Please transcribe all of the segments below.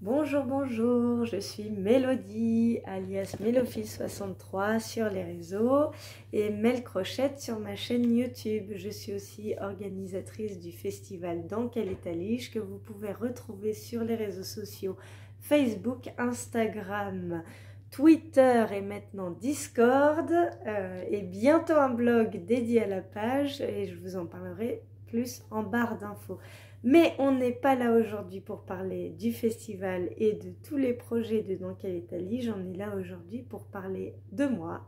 Bonjour, bonjour, je suis Mélodie, alias Mélophile63 sur les réseaux et Mel Crochette sur ma chaîne YouTube. Je suis aussi organisatrice du festival Dans quel état lige que vous pouvez retrouver sur les réseaux sociaux Facebook, Instagram, Twitter et maintenant Discord et bientôt un blog dédié à la page et je vous en parlerai plus en barre d'infos. Mais on n'est pas là aujourd'hui pour parler du festival et de tous les projets de Dans quel état lige. On est là aujourd'hui pour parler de moi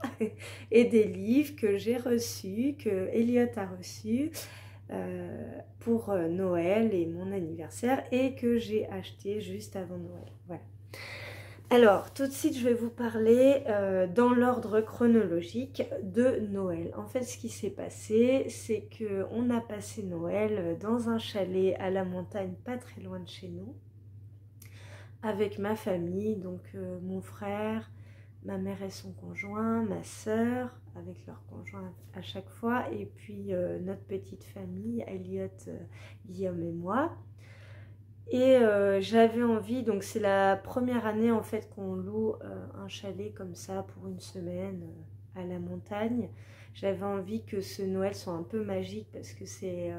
et des livres que j'ai reçus, que Elliot a reçus pour Noël et mon anniversaire et que j'ai acheté juste avant Noël. Voilà. Alors, tout de suite, je vais vous parler dans l'ordre chronologique de Noël. En fait, ce qui s'est passé, c'est qu'on a passé Noël dans un chalet à la montagne, pas très loin de chez nous, avec ma famille, donc mon frère, ma mère et son conjoint, ma sœur, avec leur conjoint à chaque fois, et puis notre petite famille, Elliot, Guillaume et moi. Et j'avais envie, donc c'est la première année en fait qu'on loue un chalet comme ça pour une semaine à la montagne. J'avais envie que ce Noël soit un peu magique parce que c'est,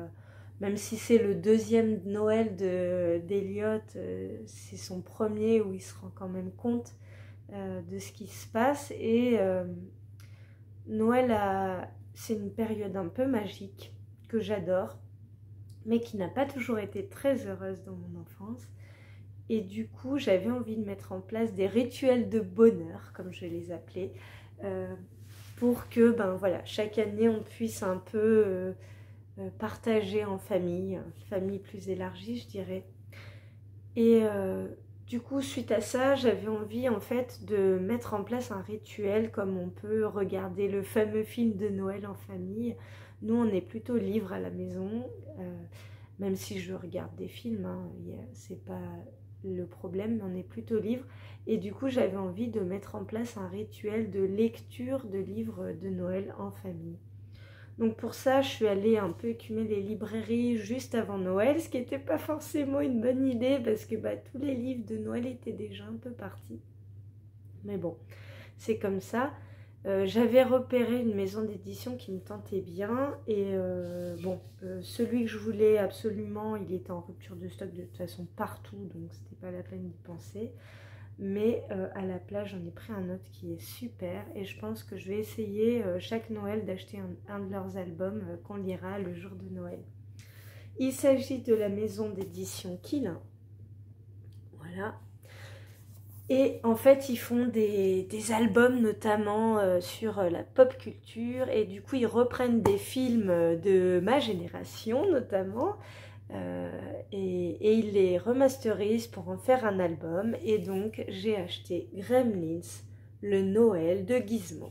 même si c'est le deuxième Noël d'Elliot, c'est son premier où il se rend quand même compte de ce qui se passe. Et Noël, c'est une période un peu magique que j'adore, mais qui n'a pas toujours été très heureuse dans mon enfance. Et du coup, j'avais envie de mettre en place des rituels de bonheur, comme je les appelais, pour que, ben voilà, chaque année, on puisse un peu partager en famille plus élargie, je dirais. Et du coup, suite à ça, j'avais envie, en fait, de mettre en place un rituel, comme on peut regarder le fameux film de Noël en famille. Nous, on est plutôt livre à la maison, même si je regarde des films, hein, c'est pas le problème, mais on est plutôt livre. Et du coup, j'avais envie de mettre en place un rituel de lecture de livres de Noël en famille. Donc pour ça, je suis allée un peu écumer les librairies juste avant Noël, ce qui n'était pas forcément une bonne idée parce que tous les livres de Noël étaient déjà un peu partis. Mais bon, c'est comme ça. J'avais repéré une maison d'édition qui me tentait bien et celui que je voulais absolument, il était en rupture de stock de toute façon partout, donc c'était pas la peine d'y penser. Mais à la place, j'en ai pris un autre qui est super et je pense que je vais essayer chaque Noël d'acheter un de leurs albums qu'on lira le jour de Noël. Il s'agit de la maison d'édition Quilin. Voilà. Et en fait, ils font des albums notamment sur la pop culture. Et du coup, ils reprennent des films de ma génération notamment. Et ils les remasterisent pour en faire un album. Et donc, j'ai acheté Gremlins, le Noël de Gizmo.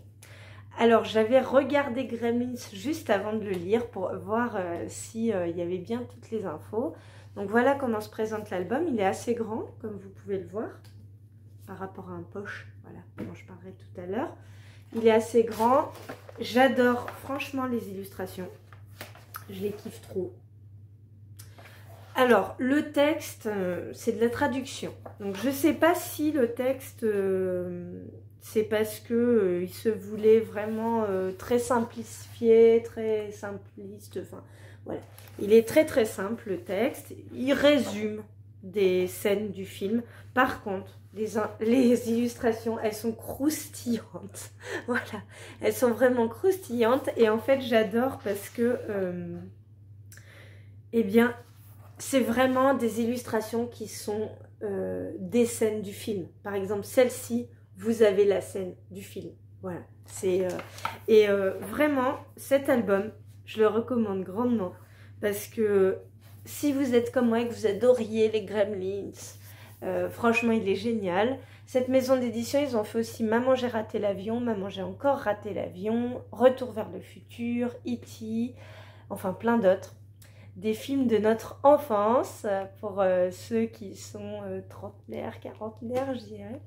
Alors, j'avais regardé Gremlins juste avant de le lire pour voir s'il y avait bien toutes les infos. Donc, voilà comment se présente l'album. Il est assez grand, comme vous pouvez le voir, par rapport à un poche, voilà, dont je parlerai tout à l'heure. Il est assez grand. J'adore franchement les illustrations. Je les kiffe trop. Alors, le texte, c'est de la traduction. Donc, je ne sais pas si le texte, c'est parce que il se voulait vraiment très simplifié, très simpliste. Enfin, voilà. Il est très très simple, le texte. Il résume des scènes du film. Par contre, les illustrations, elles sont croustillantes. Voilà. Elles sont vraiment croustillantes. Et en fait, j'adore parce que, eh bien, c'est vraiment des illustrations qui sont des scènes du film. Par exemple, celle-ci, vous avez la scène du film. Voilà. Vraiment, cet album, je le recommande grandement parce que si vous êtes comme moi et que vous adoriez les Gremlins, franchement, il est génial. Cette maison d'édition, ils ont fait aussi Maman, j'ai raté l'avion, Maman, j'ai encore raté l'avion, Retour vers le futur, E.T., enfin plein d'autres. Des films de notre enfance, pour ceux qui sont trentenaires, quarantenaires, je dirais.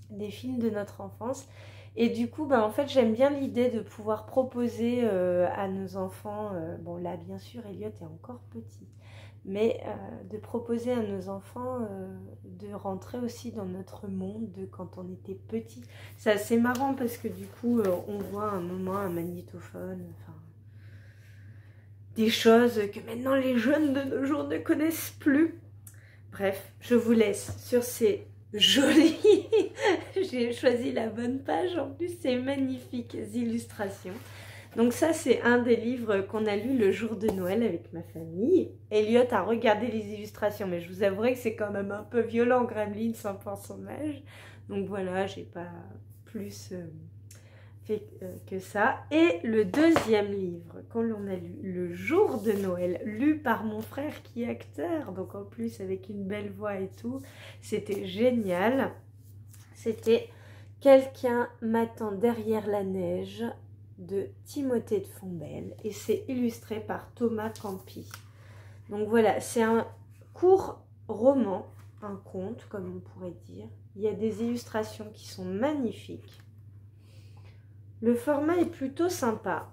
Des films de notre enfance. Et du coup, en fait, j'aime bien l'idée de pouvoir proposer à nos enfants, bon là, bien sûr, Elliot est encore petit, mais de proposer à nos enfants de rentrer aussi dans notre monde de quand on était petit. C'est assez marrant parce que du coup, on voit un moment un magnétophone, enfin, des choses que maintenant les jeunes de nos jours ne connaissent plus. Bref, je vous laisse sur ces jolies... J'ai choisi la bonne page, en plus c'est magnifiques illustrations. Donc ça, c'est un des livres qu'on a lu le jour de Noël avec ma famille. Elliot a regardé les illustrations, mais je vous avouerai que c'est quand même un peu violent, Gremlins, en personnage. Donc voilà, j'ai pas plus fait que ça. Et le deuxième livre qu'on a lu le jour de Noël, lu par mon frère qui est acteur, donc en plus avec une belle voix et tout, c'était génial. C'était « Quelqu'un m'attend derrière la neige » de Timothée de Fombelle et c'est illustré par Thomas Campi. Donc voilà, c'est un court roman, un conte comme on pourrait dire. Il y a des illustrations qui sont magnifiques. Le format est plutôt sympa.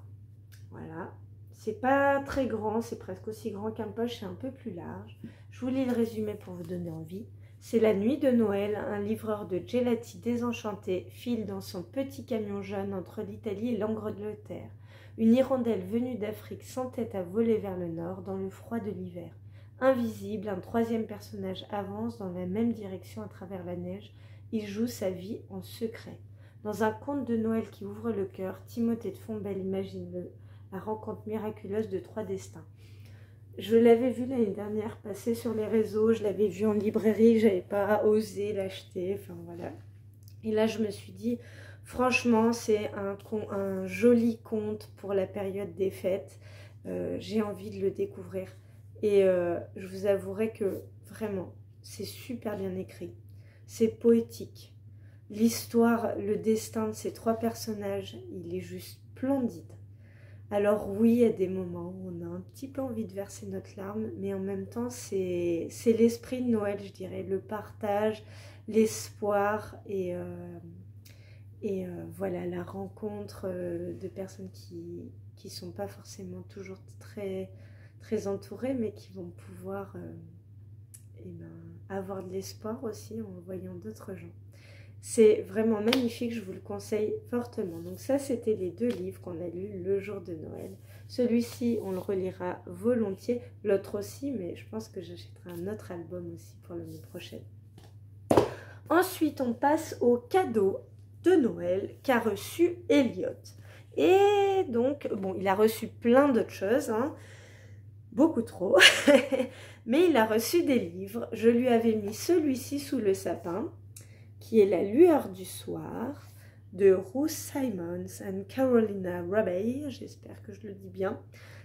Voilà, c'est pas très grand, c'est presque aussi grand qu'un poche, c'est un peu plus large. Je vous lis le résumé pour vous donner envie. C'est la nuit de Noël, un livreur de gelati désenchanté file dans son petit camion jaune entre l'Italie et l'Angleterre. Une hirondelle venue d'Afrique s'entête à voler vers le nord dans le froid de l'hiver. Invisible, un troisième personnage avance dans la même direction à travers la neige. Il joue sa vie en secret. Dans un conte de Noël qui ouvre le cœur, Timothée de Fombelle imagine la rencontre miraculeuse de trois destins. Je l'avais vu l'année dernière passer sur les réseaux, je l'avais vu en librairie, j'avais pas osé l'acheter, enfin voilà. Et là je me suis dit, franchement c'est un joli conte pour la période des fêtes, j'ai envie de le découvrir. Et je vous avouerai que vraiment, c'est super bien écrit, c'est poétique. L'histoire, le destin de ces trois personnages, il est juste splendide. Alors oui, il y a des moments où on a un petit peu envie de verser notre larme, mais en même temps, c'est l'esprit de Noël, je dirais, le partage, l'espoir et voilà, la rencontre de personnes qui ne sont pas forcément toujours très, très entourées, mais qui vont pouvoir avoir de l'espoir aussi en voyant d'autres gens. C'est vraiment magnifique, je vous le conseille fortement. Donc ça, c'était les deux livres qu'on a lus le jour de Noël. Celui-ci, on le relira volontiers. L'autre aussi, mais je pense que j'achèterai un autre album aussi pour l'année prochaine. Ensuite, on passe au cadeau de Noël qu'a reçu Elliot. Et donc, bon, il a reçu plein d'autres choses, hein, beaucoup trop. Mais il a reçu des livres. Je lui avais mis celui-ci sous le sapin, qui est La lueur du soir, de Ruth Simons et Carolina Rabbey, j'espère que je le dis bien.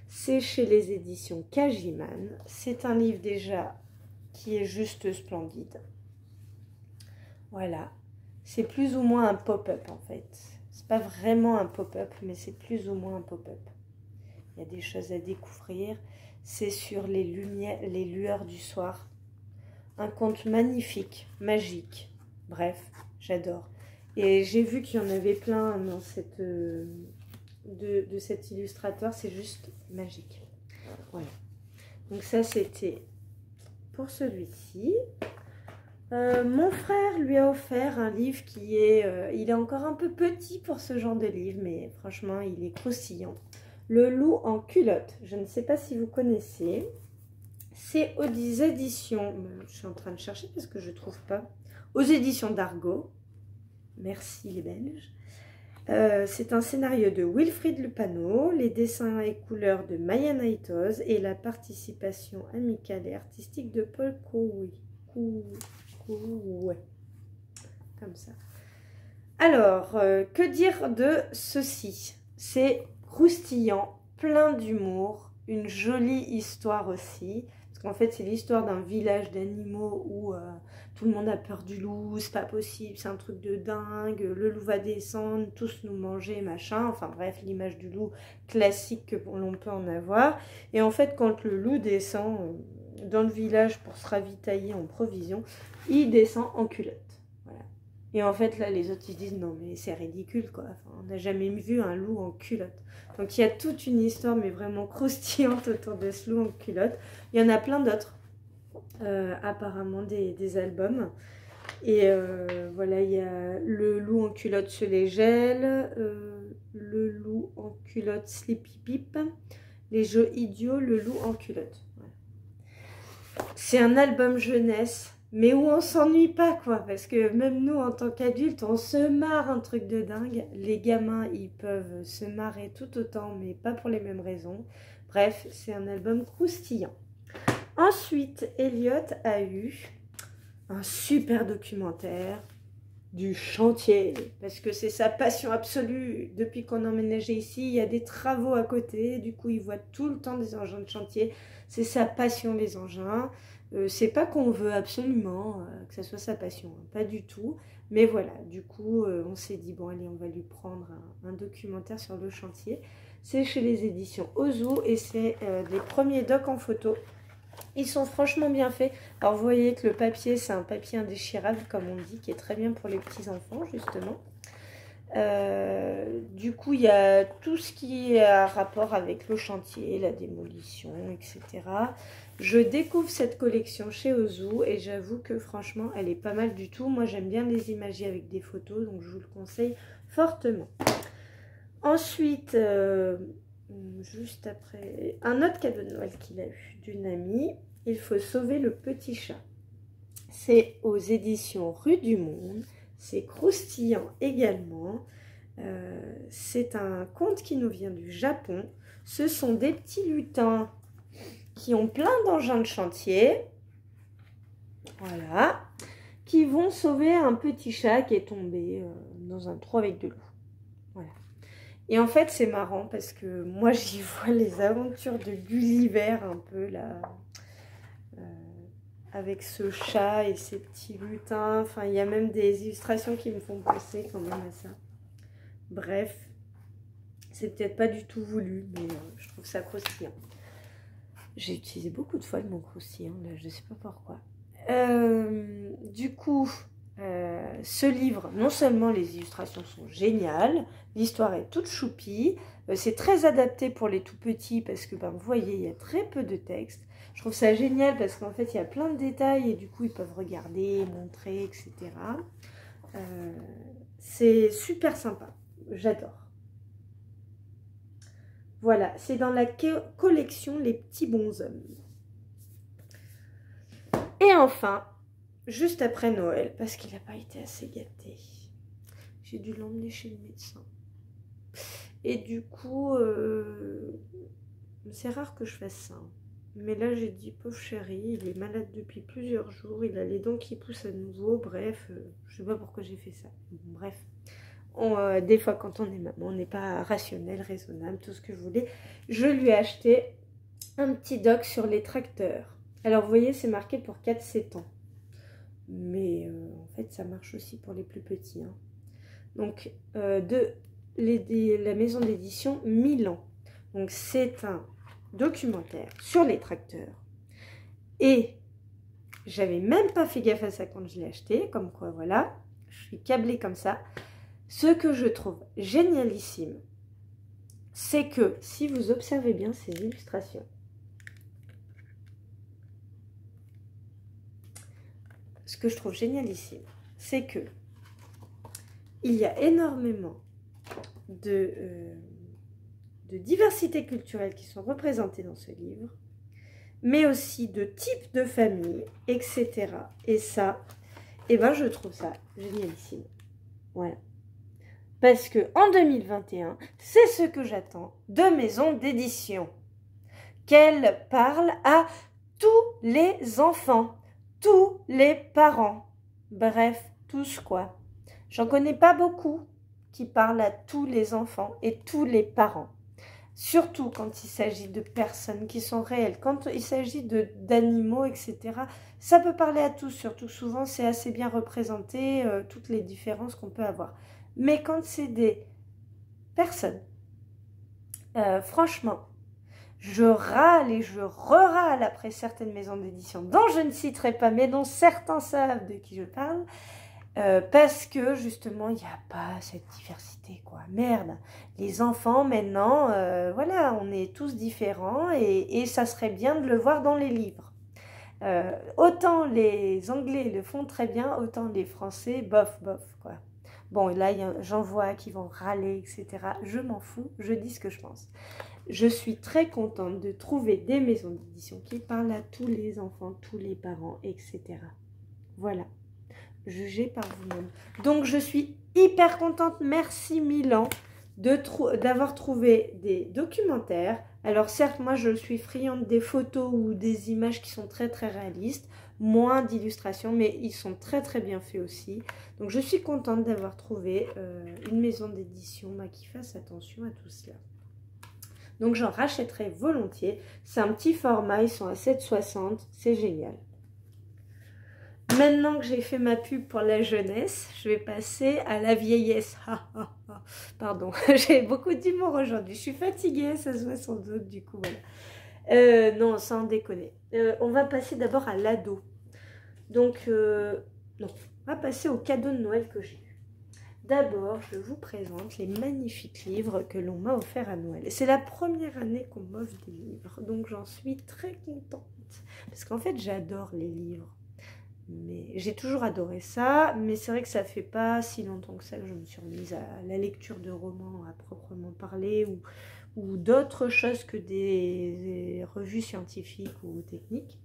C'est chez les éditions Cagiman. C'est un livre déjà qui est juste splendide. Voilà, c'est plus ou moins un pop-up en fait. C'est pas vraiment un pop-up, mais c'est plus ou moins un pop-up. Il y a des choses à découvrir. C'est sur les lueurs du soir. Un conte magnifique, magique. Bref, j'adore. Et j'ai vu qu'il y en avait plein dans de cet illustrateur. C'est juste magique. Voilà. Donc ça, c'était pour celui-ci. Mon frère lui a offert un livre qui est... il est encore un peu petit pour ce genre de livre, mais franchement, il est croustillant. Le loup en culotte. Je ne sais pas si vous connaissez. C'est aux éditions... Je suis en train de chercher parce que je ne trouve pas. Aux éditions d'Argo. Merci les Belges. C'est un scénario de Wilfried Lupano, les dessins et couleurs de Maya Naitoz et la participation amicale et artistique de Paul Coué. Comme ça. Alors, que dire de ceci? C'est croustillant, plein d'humour, une jolie histoire aussi. En fait, c'est l'histoire d'un village d'animaux où tout le monde a peur du loup, c'est pas possible, c'est un truc de dingue, le loup va descendre, tous nous manger, machin. Enfin bref, l'image du loup classique que l'on peut en avoir. Et en fait, quand le loup descend dans le village pour se ravitailler en provisions, il descend en culotte. Voilà. Et en fait, là, les autres, ils disent, non mais c'est ridicule, quoi. Enfin, on n'a jamais vu un loup en culotte. Donc il y a toute une histoire, mais vraiment croustillante autour de ce loup en culotte. Il y en a plein d'autres. apparemment des albums. Et voilà, il y a le loup en culotte se les gèle, le loup en culotte Sleepy Pip, les jeux idiots, le loup en culotte. Voilà. C'est un album jeunesse, mais où on s'ennuie pas, quoi, parce que même nous, en tant qu'adultes, on se marre, un truc de dingue. Les gamins, ils peuvent se marrer tout autant, mais pas pour les mêmes raisons. Bref, c'est un album croustillant. Ensuite, Elliot a eu un super documentaire du chantier, parce que c'est sa passion absolue. Depuis qu'on a emménagé ici, il y a des travaux à côté, du coup il voit tout le temps des engins de chantier. C'est sa passion, les engins. C'est pas qu'on veut absolument que ça soit sa passion, hein, pas du tout, mais voilà, du coup on s'est dit bon allez, on va lui prendre un documentaire sur le chantier. C'est chez les éditions Ozu et c'est les premiers docs en photo. Ils sont franchement bien faits. Alors vous voyez que le papier, c'est un papier indéchirable comme on dit, qui est très bien pour les petits enfants justement. Du coup, il y a tout ce qui est à rapport avec le chantier, la démolition, etc. Je découvre cette collection chez Ozu et j'avoue que franchement, elle est pas mal du tout. Moi, j'aime bien les imager avec des photos, donc je vous le conseille fortement. Ensuite, juste après, un autre cadeau de Noël qu'il a eu d'une amie, il faut sauver le petit chat. C'est aux éditions Rue du Monde, c'est croustillant également. C'est un conte qui nous vient du Japon. Ce sont des petits lutins qui ont plein d'engins de chantier, voilà, qui vont sauver un petit chat qui est tombé dans un trou avec de l'eau. Voilà. Et en fait, c'est marrant parce que moi, j'y vois les aventures de Gulliver un peu là, avec ce chat et ces petits lutins. Enfin, il y a même des illustrations qui me font penser quand même à ça. Bref, c'est peut-être pas du tout voulu, mais je trouve ça croustillant. J'ai utilisé beaucoup de fois le mot croustillant, là, je ne sais pas pourquoi. Du coup, ce livre, non seulement les illustrations sont géniales, l'histoire est toute choupie, c'est très adapté pour les tout petits parce que, vous voyez, il y a très peu de texte. Je trouve ça génial parce qu'en fait, il y a plein de détails et du coup, ils peuvent regarder, montrer, etc. C'est super sympa, j'adore. Voilà, c'est dans la collection Les Petits Bonshommes. Et enfin, juste après Noël, parce qu'il n'a pas été assez gâté, j'ai dû l'emmener chez le médecin. Et du coup, c'est rare que je fasse ça. Mais là, j'ai dit, pauvre chéri, il est malade depuis plusieurs jours, il a les dents qui poussent à nouveau, bref, je sais pas pourquoi j'ai fait ça. Bref. Des fois, quand on est maman, on n'est pas rationnel, raisonnable, tout ce que vous voulez. Je lui ai acheté un petit doc sur les tracteurs. Alors, vous voyez, c'est marqué pour 4-7 ans. Mais en fait, ça marche aussi pour les plus petits. Hein. Donc, la maison d'édition Milan. Donc, c'est un documentaire sur les tracteurs. Et j'avais même pas fait gaffe à ça quand je l'ai acheté. Comme quoi, voilà, je suis câblée comme ça. Ce que je trouve génialissime, c'est que si vous observez bien ces illustrations, ce que je trouve génialissime, c'est que il y a énormément de diversité culturelle qui sont représentées dans ce livre, mais aussi de types de famille, etc. Et ça, je trouve ça génialissime. Voilà. Parce que en 2021, c'est ce que j'attends de maisons d'édition. Qu'elles parlent à tous les enfants, tous les parents. Bref, tous quoi. J'en connais pas beaucoup qui parlent à tous les enfants et tous les parents. Surtout quand il s'agit de personnes qui sont réelles. Quand il s'agit d'animaux, etc. Ça peut parler à tous, surtout souvent c'est assez bien représenté, toutes les différences qu'on peut avoir. Mais quand c'est des personnes, franchement, je râle et je re-râle après certaines maisons d'édition dont je ne citerai pas, mais dont certains savent de qui je parle, parce que justement, il n'y a pas cette diversité, quoi. Merde, les enfants, maintenant, voilà, on est tous différents et ça serait bien de le voir dans les livres. Autant les Anglais le font très bien, autant les Français, bof, bof, quoi. Bon, là, j'en vois qui vont râler, etc. Je m'en fous, je dis ce que je pense. Je suis très contente de trouver des maisons d'édition qui parlent à tous les enfants, tous les parents, etc. Voilà. Jugez par vous-même. Donc, je suis hyper contente. Merci Milan d'avoir trouvé des documentaires. Alors, certes, moi, je suis friande des photos ou des images qui sont très, très réalistes. Moins d'illustrations, mais ils sont très, très bien faits aussi. Donc, je suis contente d'avoir trouvé une maison d'édition qui fasse attention à tout cela. Donc, j'en rachèterai volontiers. C'est un petit format, ils sont à 7,60. C'est génial. Maintenant que j'ai fait ma pub pour la jeunesse, je vais passer à la vieillesse. Pardon, j'ai beaucoup d'humour aujourd'hui. Je suis fatiguée, ça se voit sans doute, du coup, voilà. Non, sans déconner. On va passer d'abord à l'ado. Donc, non, on va passer au cadeau de Noël que j'ai eu. D'abord, je vous présente les magnifiques livres que l'on m'a offerts à Noël. C'est la première année qu'on m'offre des livres, donc j'en suis très contente. Parce qu'en fait, j'adore les livres. Mais j'ai toujours adoré ça, mais c'est vrai que ça fait pas si longtemps que ça que je me suis remise à la lecture de romans à proprement parler ou d'autres choses que des revues scientifiques ou techniques.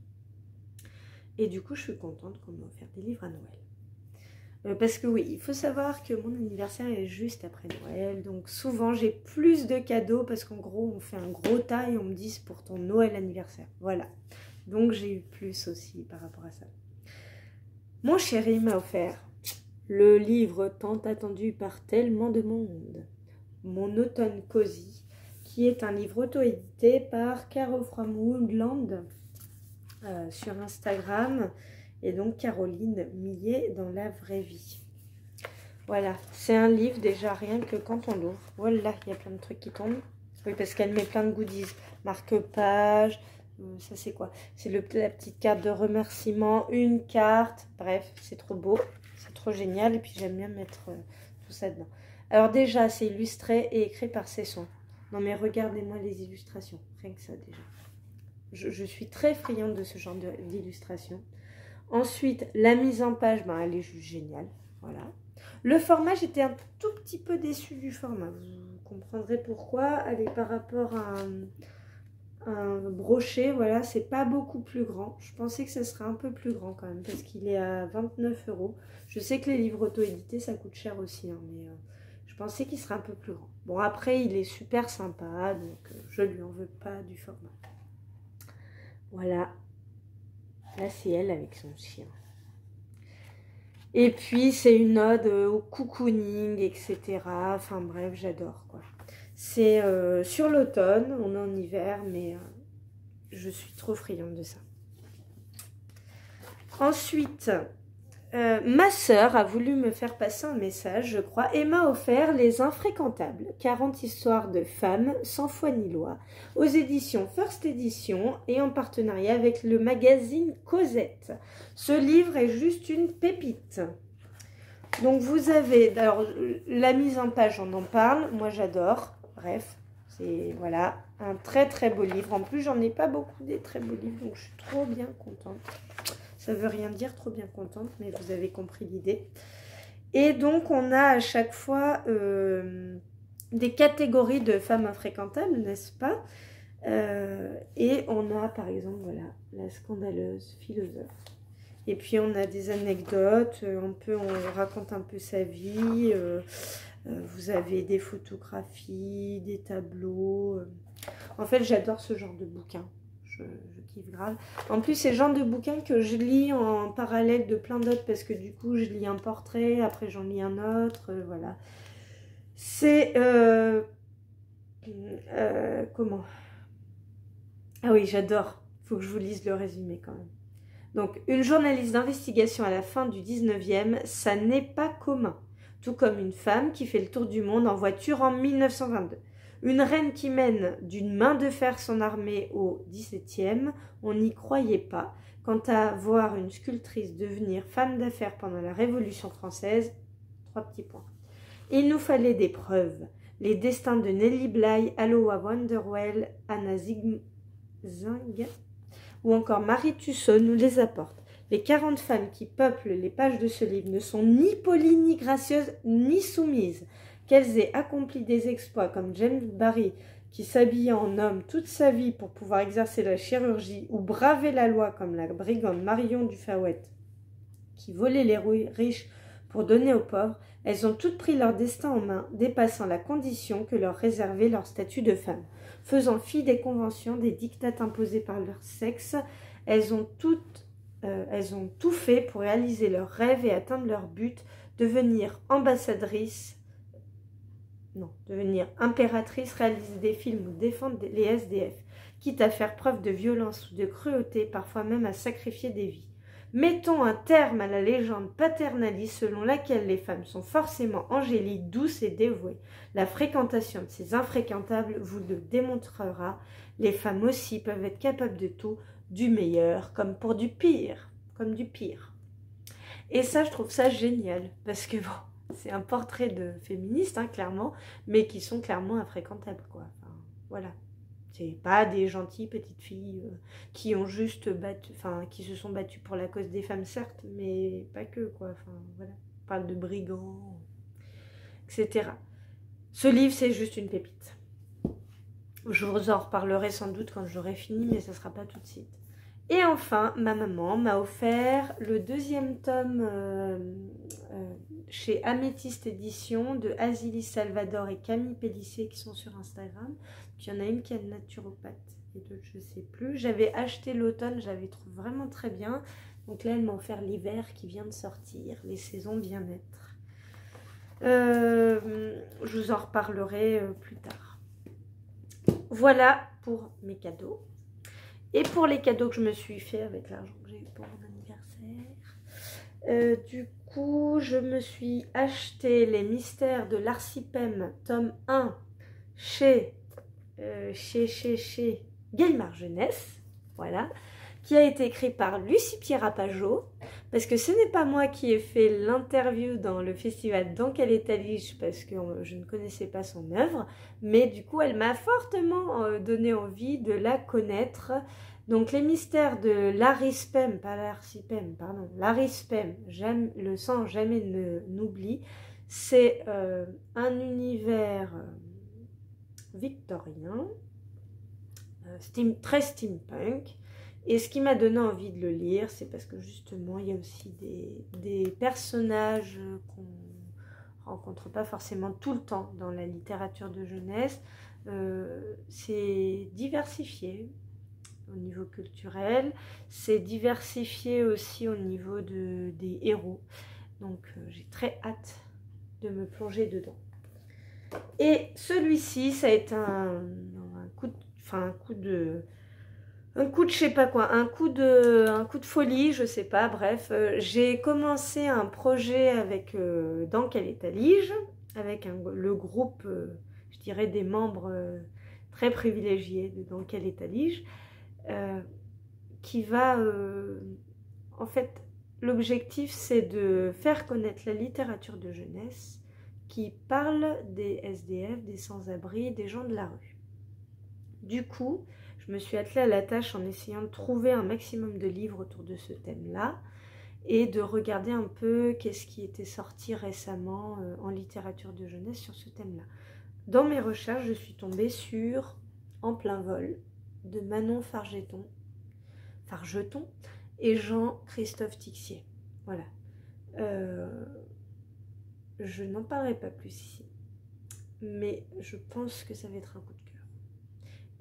Et du coup, je suis contente qu'on m'ait offert des livres à Noël. Parce que oui, il faut savoir que mon anniversaire est juste après Noël, donc souvent j'ai plus de cadeaux parce qu'en gros, on fait un gros tas et on me dit c'est pour ton Noël anniversaire. Voilà, donc j'ai eu plus aussi par rapport à ça. Mon chéri m'a offert le livre tant attendu par tellement de monde, Mon automne cosy, qui est un livre auto-édité par Caro from Woodland sur Instagram, et donc Caroline Millet dans la vraie vie. Voilà, c'est un livre déjà rien que quand on l'ouvre. Voilà, il y a plein de trucs qui tombent. Oui, parce qu'elle met plein de goodies, marque-page. Ça c'est quoi? C'est la petite carte de remerciement, une carte, bref, c'est trop beau, c'est trop génial et puis j'aime bien mettre tout ça dedans. Alors déjà, c'est illustré et écrit par Cesson. Non mais regardez-moi les illustrations, rien que ça déjà. Je suis très friande de ce genre d'illustration. Ensuite, la mise en page, elle est juste géniale, voilà. Le format, j'étais un tout petit peu déçue du format, vous comprendrez pourquoi. Allez, par rapport à un brochet, voilà, c'est pas beaucoup plus grand. Je pensais que ça serait un peu plus grand quand même, parce qu'il est à 29 €. Je sais que les livres auto-édités, ça coûte cher aussi, hein, mais je pensais qu'il serait un peu plus grand. Bon, après, il est super sympa, donc je lui en veux pas du format. Voilà. Là, c'est elle avec son chien. Et puis, c'est une ode au cocooning, etc. Enfin, bref, j'adore, quoi. C'est sur l'automne, on est en hiver, mais je suis trop friande de ça. Ensuite, ma sœur a voulu me faire passer un message, je crois, et m'a offert Les Infréquentables, 40 histoires de femmes, sans foi ni loi, aux éditions First Edition et en partenariat avec le magazine Cosette. Ce livre est juste une pépite. Donc vous avez, alors la mise en page, on en parle, moi j'adore, bref, c'est voilà, un très très beau livre. En plus, j'en ai pas beaucoup des très beaux livres, donc je suis trop bien contente. Ça veut rien dire, trop bien contente, mais vous avez compris l'idée. Et donc, on a à chaque fois des catégories de femmes infréquentables, n'est-ce pas? Et on a, par exemple, voilà, la scandaleuse philosophe. Et puis, on a des anecdotes, on raconte un peu sa vie. Vous avez des photographies, des tableaux. En fait, j'adore ce genre de bouquins. Je kiffe grave. En plus, c'est le genre de bouquin que je lis en parallèle de plein d'autres parce que du coup, je lis un portrait, après j'en lis un autre, voilà. C'est... comment? Ah oui, j'adore. Il faut que je vous lise le résumé quand même. Donc, une journaliste d'investigation à la fin du 19e, ça n'est pas commun. Tout comme une femme qui fait le tour du monde en voiture en 1922. Une reine qui mène d'une main de fer son armée au XVIIe, on n'y croyait pas. Quant à voir une sculptrice devenir femme d'affaires pendant la Révolution française, 3 petits points. Il nous fallait des preuves. Les destins de Nellie Bly, Aloha Wonderwell, Anna Zing, ou encore Marie Tussaud nous les apporte. Les 40 femmes qui peuplent les pages de ce livre ne sont ni polies, ni gracieuses, ni soumises. Qu'elles aient accompli des exploits comme James Barry, qui s'habillait en homme toute sa vie pour pouvoir exercer la chirurgie, ou braver la loi comme la brigande Marion du Faouët, qui volait les riches pour donner aux pauvres, elles ont toutes pris leur destin en main, dépassant la condition que leur réservait leur statut de femme. Faisant fi des conventions, des dictats imposés par leur sexe, elles ont tout fait pour réaliser leurs rêves et atteindre leur but, devenir impératrice, réaliser des films ou défendre les SDF, quitte à faire preuve de violence ou de cruauté, parfois même à sacrifier des vies. Mettons un terme à la légende paternaliste selon laquelle les femmes sont forcément angéliques, douces et dévouées. La fréquentation de ces infréquentables vous le démontrera. Les femmes aussi peuvent être capables de tout, du meilleur comme pour du pire, Et ça, je trouve ça génial, parce que bon, c'est un portrait de féministes, hein, clairement, mais qui sont clairement infréquentables, quoi. Enfin, voilà. C'est pas des gentilles petites filles qui ont juste qui se sont battues pour la cause des femmes, certes, mais pas que, quoi. Enfin, voilà. On parle de brigands, etc. Ce livre, c'est juste une pépite. Je vous en reparlerai sans doute quand j'aurai fini, mais ça sera pas tout de suite. Et enfin, ma maman m'a offert le 2e tome chez Améthyste Édition de Azilis Salvador et Camille Pellissier qui sont sur Instagram. Il y en a une qui est naturopathe et d'autres je ne sais plus. J'avais acheté l'automne, j'avais trouvé vraiment très bien. Donc là, elle m'a offert l'hiver qui vient de sortir, les saisons bien-être. Je vous en reparlerai plus tard. Voilà pour mes cadeaux. Et pour les cadeaux que je me suis fait avec l'argent que j'ai eu pour mon anniversaire, du coup, je me suis acheté Les Mystères de l'Arcipème, tome 1, chez Gallimard Jeunesse, voilà, qui a été écrit par Lucie Pierre-Apajot, parce que ce n'est pas moi qui ai fait l'interview dans le festival Dans quel état lige, parce que je ne connaissais pas son œuvre, mais du coup, elle m'a fortement donné envie de la connaître. Donc, Les Mystères de l'Arispème, pas l'Arcipème, pardon, l'Arispème, le sang jamais n'oublie, c'est un univers victorien, très steampunk. Et ce qui m'a donné envie de le lire, c'est parce que justement, il y a aussi des personnages qu'on rencontre pas forcément tout le temps dans la littérature de jeunesse. C'est diversifié au niveau culturel, c'est diversifié aussi au niveau des héros. Donc j'ai très hâte de me plonger dedans. Et celui-ci, ça a été un coup de folie, je sais pas, bref. J'ai commencé un projet avec Dans quel état lige, avec le groupe, je dirais, des membres très privilégiés de Dans quel état lige, qui va, en fait, l'objectif c'est de faire connaître la littérature de jeunesse qui parle des SDF, des sans-abri, des gens de la rue. Du coup, je me suis attelée à la tâche en essayant de trouver un maximum de livres autour de ce thème-là et de regarder un peu qu'est-ce qui était sorti récemment en littérature de jeunesse sur ce thème-là. Dans mes recherches, je suis tombée sur En plein vol de Manon Fargeton et Jean-Christophe Tixier. Voilà. Je n'en parlerai pas plus ici, mais je pense que ça va être un coup de cœur.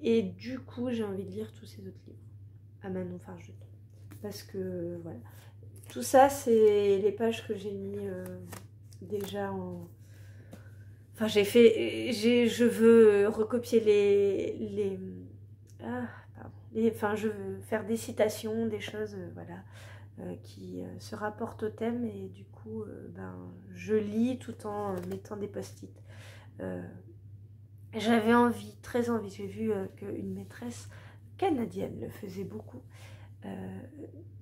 Et du coup, j'ai envie de lire tous ces autres livres à Manon Fargeton. Parce que, voilà. Tout ça, c'est les pages que j'ai mis déjà en... Enfin, je veux recopier je veux faire des citations, des choses, voilà, qui se rapportent au thème. Et du coup, je lis tout en mettant des post-it. J'avais très envie, j'ai vu qu'une maîtresse canadienne le faisait beaucoup,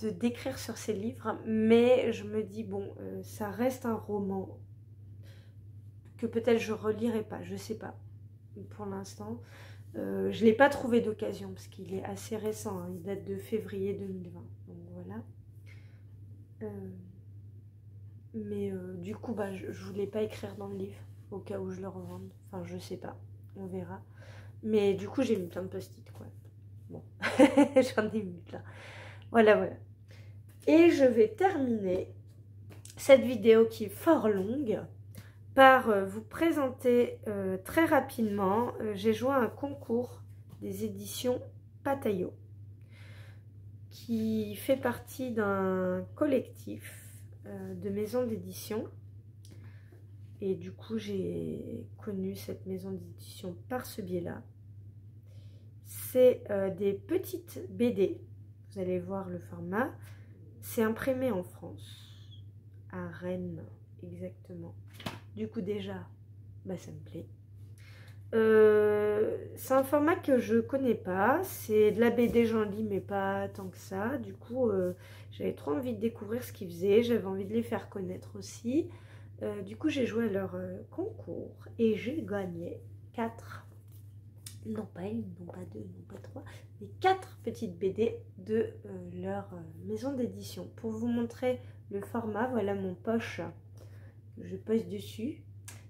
de d'écrire sur ses livres, mais je me dis, bon, ça reste un roman que peut-être je relirai pas, je sais pas, pour l'instant, Je ne l'ai pas trouvé d'occasion parce qu'il est assez récent, hein, il date de février 2020. Donc voilà. Du coup, bah, je ne voulais pas écrire dans le livre au cas où je le revende. Enfin, je sais pas, on verra. Mais du coup, j'ai mis plein de post-it, quoi. Bon, j'en ai mis plein. Voilà, voilà. Et je vais terminer cette vidéo qui est fort longue par vous présenter très rapidement. J'ai joué à un concours des éditions Pataillot qui fait partie d'un collectif de maisons d'édition. Et du coup, j'ai connu cette maison d'édition par ce biais-là. C'est des petites BD. Vous allez voir le format. C'est imprimé en France, à Rennes, exactement. Du coup, déjà, bah, ça me plaît. C'est un format que je connais pas. C'est de la BD, j'en lis, mais pas tant que ça. Du coup, j'avais trop envie de découvrir ce qu'ils faisaient. J'avais envie de les faire connaître aussi. Du coup, j'ai joué à leur concours et j'ai gagné 4, non pas une, non pas deux, non pas trois, mais 4 petites BD de leur maison d'édition. Pour vous montrer le format, voilà mon poche. Je pose dessus.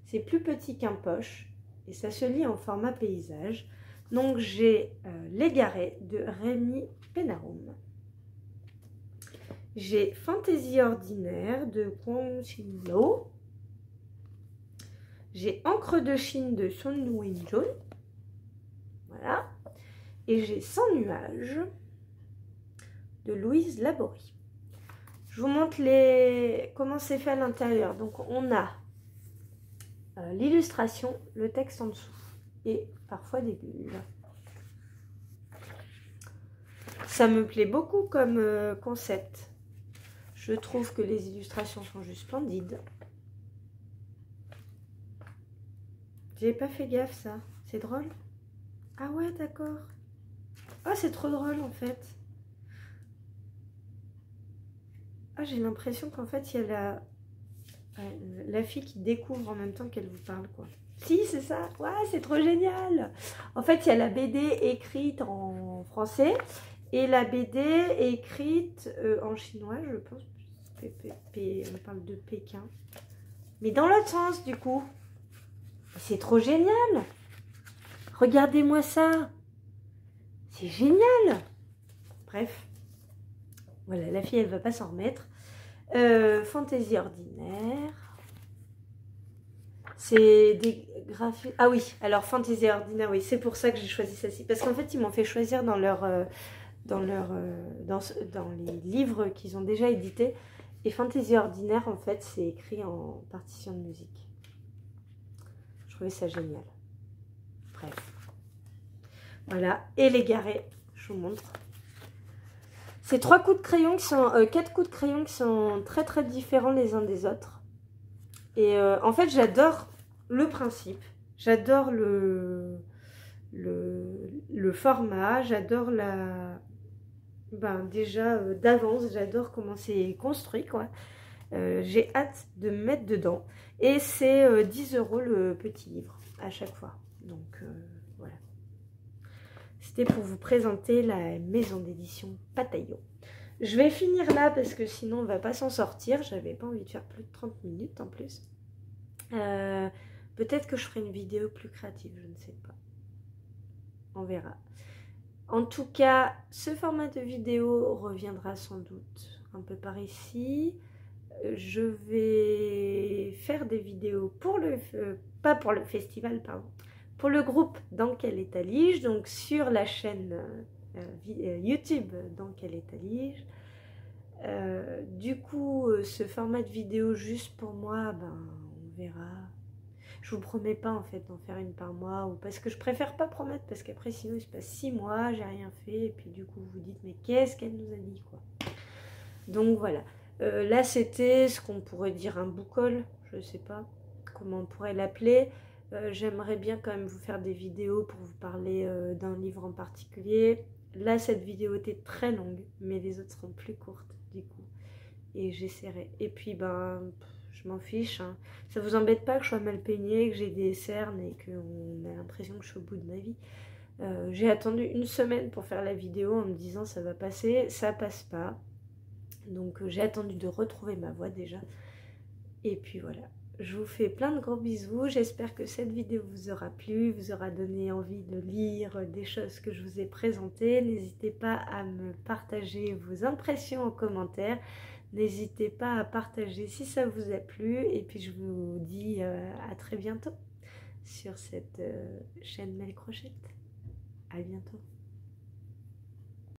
C'est plus petit qu'un poche et ça se lit en format paysage. Donc j'ai L'Égaré de Rémi Pénarum. J'ai Fantaisie ordinaire de Kwon Shin-lo. J'ai Encre de Chine de Sun Win-jun. Voilà. Et j'ai Sans nuages de Louise Laborie. Je vous montre comment c'est fait à l'intérieur. Donc on a l'illustration, le texte en dessous et parfois des bulles. Ça me plaît beaucoup comme concept. Je trouve que les illustrations sont juste splendides. J'ai pas fait gaffe, ça. C'est drôle. Ah ouais, d'accord. Ah, c'est trop drôle en fait. Ah, j'ai l'impression qu'en fait, il y a la fille qui découvre en même temps qu'elle vous parle, quoi. Si, c'est ça. Ouais, c'est trop génial. En fait, il y a la BD écrite en français et la BD écrite en chinois, je pense. On parle de Pékin. Mais dans l'autre sens, du coup. C'est trop génial. Regardez-moi ça. C'est génial. Bref. Voilà, la fille, elle va pas s'en remettre. Fantaisie ordinaire. C'est des graphiques. Ah oui, alors Fantaisie ordinaire, oui, c'est pour ça que j'ai choisi celle-ci. Parce qu'en fait, ils m'ont fait choisir dans les livres qu'ils ont déjà édités. Et Fantaisie ordinaire, en fait, c'est écrit en partition de musique. Je trouvais ça génial. Bref. Voilà. Et L'Égaré, je vous montre. C'est 4 coups de crayon qui sont très très différents les uns des autres. Et en fait, j'adore le principe. J'adore le format. J'adore déjà d'avance, j'adore comment c'est construit, quoi. J'ai hâte de me mettre dedans. Et c'est 10 € le petit livre à chaque fois. Donc voilà. C'était pour vous présenter la maison d'édition Pataillot. Je vais finir là parce que sinon on va pas s'en sortir. J'avais pas envie de faire plus de 30 minutes en plus. Peut-être que je ferai une vidéo plus créative, je ne sais pas. On verra. En tout cas, ce format de vidéo reviendra sans doute un peu par ici. Je vais faire des vidéos pour pas pour le festival, pardon, pour le groupe Dans quel état lis-je, donc sur la chaîne YouTube Dans quel état lis-je. Du coup, ce format de vidéo juste pour moi, on verra. Je vous promets pas en fait d'en faire une par mois, ou parce que je préfère pas promettre, parce qu'après sinon il se passe 6 mois, j'ai rien fait, et puis du coup vous vous dites mais qu'est-ce qu'elle nous a dit, quoi. Donc voilà. Là c'était ce qu'on pourrait dire un book haul, je sais pas comment on pourrait l'appeler. J'aimerais bien quand même vous faire des vidéos pour vous parler d'un livre en particulier. Là cette vidéo était très longue, mais les autres seront plus courtes du coup. Et j'essaierai. Et puis je m'en fiche, hein. Ça vous embête pas que je sois mal peignée, que j'ai des cernes et qu'on a l'impression que je suis au bout de ma vie. J'ai attendu une semaine pour faire la vidéo en me disant ça va passer, ça passe pas. Donc j'ai attendu de retrouver ma voix déjà. Et puis voilà, je vous fais plein de gros bisous. J'espère que cette vidéo vous aura plu, vous aura donné envie de lire des choses que je vous ai présentées. N'hésitez pas à me partager vos impressions en commentaire. N'hésitez pas à partager si ça vous a plu. Et puis je vous dis à très bientôt sur cette chaîne Mel Crochette. À bientôt.